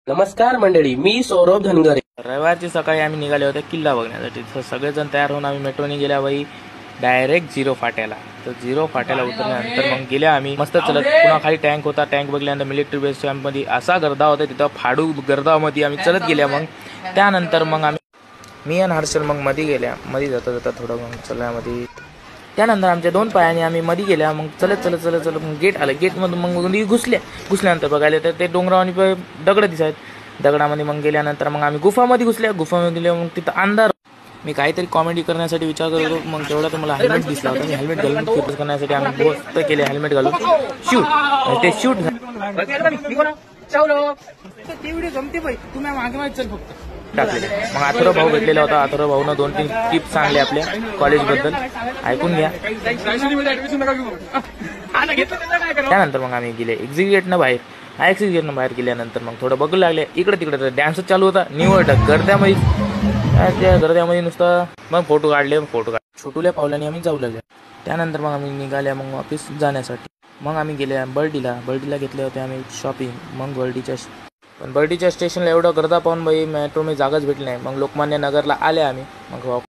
नमस्कार मंडळी, मी सौरभ धनगरे। रविवारची सकाळी आम्ही निघाले होते किल्ला बघण्यासाठी। तर सगळेजण तयार होऊन आम्ही मेट्रोने गेल्या बाई डायरेक्ट झिरो फाट्याला। तर झिरो फाट्याला उतरल्यानंतर मग गेल्या आम्ही मस्त चलत, पुन्हा खाली टँक होता। टँक बघल्यानंतर मिलिटरी बेस कॅम्पमध्ये असा गर्दा होता, तिथं फाडू गर्दामध्ये आम्ही चलत गेल्या। मग त्यानंतर मग मी आणि हर्षल मग मध्ये गेल्या। मध्ये जाता जाता थोडं मग चलण्यामध्ये त्यानंतर आमच्या दोन पायाने आम्ही मध्ये गेल्या। मग चलत चलत चलत चलत मग गेट आलं। गेटमधून मग घुसल्यानंतर बघायला तर ते डोंगरावर दगड दिसायत। दगडामध्ये मग गेल्यानंतर मग आम्ही गुफामध्ये घुसल्या। गुफामध्ये मग तिथं अंधार। मी काहीतरी कॉमेडी करण्यासाठी विचार करत होतो, मग तेवढा तर मला हेल्मेट दिसला होता। मी हेल्मेट घालून फोटोज करण्यासाठी आम्ही मस्त केले हेल्मेट घालून शूट। ते शूट टाकलेले। मग अथर्व भाऊ भेटलेला होता। अथर्व भाऊनं 2-3 टिप्स सांगले आपल्या कॉलेजबद्दल, ऐकून घ्या। त्यानंतर मग आम्ही गेले एक्झिट गेटनं बाहेर। एक्झिट गेटनं बाहेर गेल्यानंतर मग थोडं बघू लागले इकडे तिकडे डान्सच चालू होता निवड गर्द्यामध्ये। त्या गर्द्यामध्ये नुसतं मग फोटो काढले। छोटूल्या पावलाने आम्ही जाऊ लागले। त्यानंतर मग आम्ही निघाल्या मग ऑफिस जाण्यासाठी। मग आम्ही गेल्या बर्डीला घेतले होते आम्ही शॉपिंग। मग बर्डीच्या स्टेशनला एवढं गर्दा पाहून बाई मेट्रो मध्ये जागाच भेटली नाही। मग लोकमान्य नगरला आले आम्ही। मग